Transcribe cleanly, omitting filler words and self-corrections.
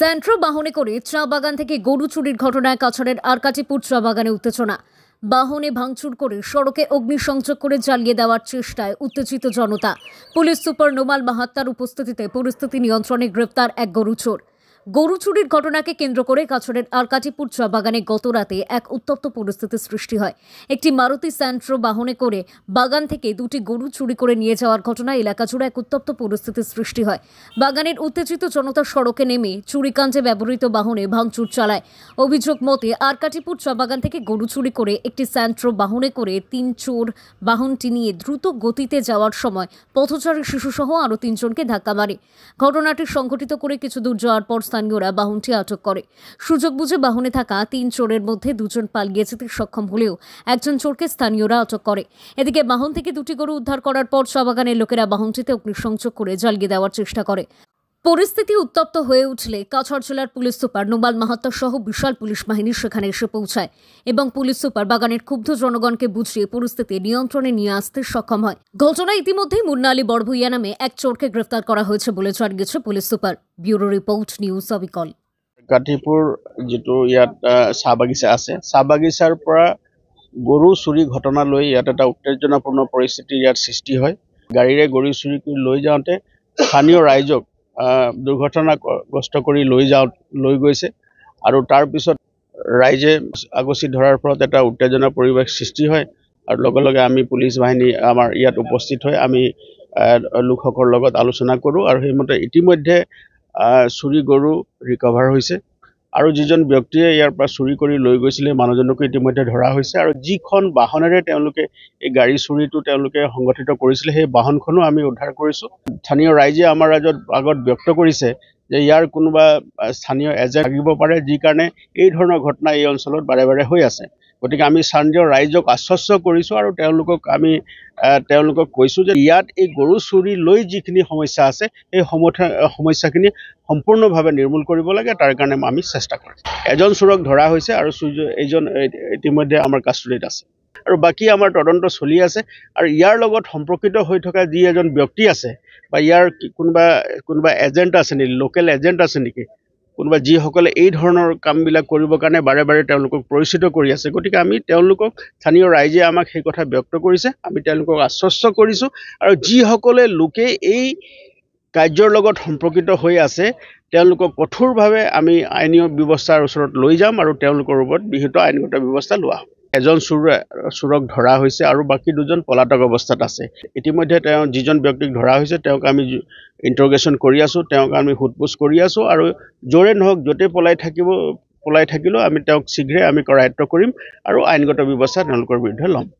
সেন্ট্রো বাহনে করে চা বাগান থেকে গরু চুরির ঘটনায় কাছাড়ের আরকাটিপুর চা বাগানে উত্তেজনা। বাহনে ভাঙচুর করে সড়কে অগ্নিসংযোগ করে জ্বালিয়ে দেওয়ার চেষ্টায় উত্তেজিত জনতা। পুলিশ সুপার নোমাল মাহাত্তার উপস্থিতিতে পরিস্থিতি নিয়ন্ত্রণে গ্রেফতার এক গরু চোর। গরু চুরির ঘটনাকে কেন্দ্র করে কাছাড়ের আরকাটিপুর চা বাগানে গতরাতে এক উত্তপ্ত পরিস্থিতির সৃষ্টি হয়। একটি মারুতি সেন্ট্রো বাহনে করে বাগান থেকে দুটি গরু চুরি করে নিয়ে যাওয়ার ঘটনায় এলাকা জুড়ে এক উত্তপ্ত পরিস্থিতির সৃষ্টি হয়। বাগানের উত্তেজিত জনতা সড়কে নেমে চুরিকাণ্ডে ব্যবহৃত বাহনে ভাঙচুর চালায়। অভিযোগ মতে আরকাটিপুর চা বাগান থেকে গরু চুরি করে একটি সেন্ট্রো বাহনে করে তিন চোর বাহনটি নিয়ে দ্রুত গতিতে যাওয়ার সময় পথচারী শিশুসহ আরও তিনজনকে ধাক্কা মারে। ঘটনাটি সংঘটিত করে কিছু দূর যাওয়ার পর স্থানীয়রা বাহনটি আটক করে। সুযোগ বুঝে বাহনে থাকা তিন চোরের মধ্যে দুজন পালিয়ে যেতে সক্ষম হলেও একজন চোরকে স্থানীয়রা আটক করে। এদিকে বাহন থেকে দুটি গরু উদ্ধার করার পর চা বাগানের লোকেরা বাহনটিতে অগ্নিসংযোগ করে জ্বালিয়ে দেওয়ার চেষ্টা করে। পরিস্থিতি উত্তপ্ত হয়ে উঠলে কাছাড় জেলার পুলিশ সুপার নোমাল মাহাত্তা সহ বিশাল পুলিশ বাহিনী সেখানে এসে পৌঁছায় এবং পুলিশ সুপার বাগানের ক্ষুব্ধ জনগণকে বুঝিয়ে পরিস্থিতি নিয়ন্ত্রণে নিয়ে আসতে সক্ষম হয়। ঘটনায় ইতিমধ্যেই মুন্না আলী বড়ভূইয়া নামে এক চোরকে গ্রেফতার করা হয়েছে বলে জানিয়েছে police super. Bureau report, news অবিকল। কাটিপুৰ যেটো ইয়াত চাহ বাগিচা আছে, চাহ বাগিচাৰ পৰা গৰু চুৰি ঘটনা লৈ ইয়াত এটা উত্তেজনাপূৰ্ণ পৰিস্থিতি ইয়াত সৃষ্টি হয়। গাড়ীৰে গৰু চুৰি কৰি লৈ যাওঁতে স্থানীয় ৰাইজক দুৰ্ঘটনাগ্ৰস্ত কৰি লৈ গৈছে আৰু তাৰ পিছত ৰাইজে আগচি ধৰাৰ ফলত এটা উত্তেজনা পৰিৱেশ সৃষ্টি হয় আৰু লগে লগে আমি পুলিচ বাহিনী আমাৰ ইয়াত উপস্থিত হৈ আমি লোকসকলৰ লগত আলোচনা কৰোঁ আৰু সেইমতে ইতিমধ্যে চুৰি গৰু ৰিকভাৰ হৈছে আৰু যিজন ব্যক্তিয়ে ইয়াৰ পৰা চুৰি কৰি লৈ গৈছিলে মানুহজনকো ইতিমধ্যে ধৰা হৈছে আৰু যিখন বাহনেৰে তেওঁলোকে এই গাড়ী চুৰিটো তেওঁলোকে সংগঠিত কৰিছিলে সেই বাহনখনো আমি উদ্ধাৰ কৰিছোঁ। স্থানীয় ৰাইজে আমাৰ আগত ব্যক্ত কৰিছে যে ইয়াৰ কোনোবা স্থানীয় এজেণ্ট থাকিব পাৰে, যি কাৰণে এই ধৰণৰ ঘটনা এই অঞ্চলত বাৰে বাৰে হৈ আছে। গতিকে আমি স্থানীয় ৰাইজক আশ্বস্ত কৰিছোঁ আৰু তেওঁলোকক কৈছোঁ যে ইয়াত এই গৰু চুৰি লৈ যিখিনি সমস্যা আছে এই সমস্যাখিনি সম্পূৰ্ণভাৱে নিৰ্মূল কৰিব লাগে, তাৰ কাৰণে আমি চেষ্টা কৰিম। এজন চোৰক ধৰা হৈছে আৰু এইজন ইতিমধ্যে আমাৰ কাষ্টডিত আছে আৰু বাকী আমাৰ তদন্ত চলি আছে আৰু ইয়াৰ লগত সম্পৰ্কিত হৈ থকা যি এজন ব্যক্তি আছে বা ইয়াৰ কোনোবা এজেণ্ট আছে নেকি, লোকেল এজেণ্ট আছে নেকি, কোনোবা যিসকলে এই ধৰণৰ কামবিলাক কৰিবৰ কাৰণে বাৰে বাৰে তেওঁলোকক পৰিচিত কৰি আছে। গতিকে আমি স্থানীয় ৰাইজে আমাক সেই কথা ব্যক্ত কৰিছে, আমি তেওঁলোকক আশ্বস্ত কৰিছোঁ আৰু যিসকলে লোকে এই কাৰ্যৰ লগত সম্পৰ্কিত হৈ আছে তেওঁলোকক কঠোৰভাৱে আমি আইনী ব্যৱস্থাৰ ওচৰত লৈ যাম আৰু তেওঁলোকৰ ওপৰত বিহিত আইনগত ব্যৱস্থা লোৱা হ'ব। এজন চোৰক ধৰা হৈছে আৰু বাকী দুজন পলাতক অৱস্থাত আছে। ইতিমধ্যে যিজন ব্যক্তিক ধৰা হৈছে তেওঁক আমি ইণ্টাৰগেশ্যন কৰি আছোঁ, তেওঁক আমি সোধপোছ কৰি আছোঁ আৰু য'ৰে নহওক য'তে পলাই থাকিলেও আমি তেওঁক শীঘ্ৰে আমি কৰায়ত্ব কৰিম আৰু আইনগত ব্যৱস্থা তেওঁলোকৰ বিৰুদ্ধে ল'ম।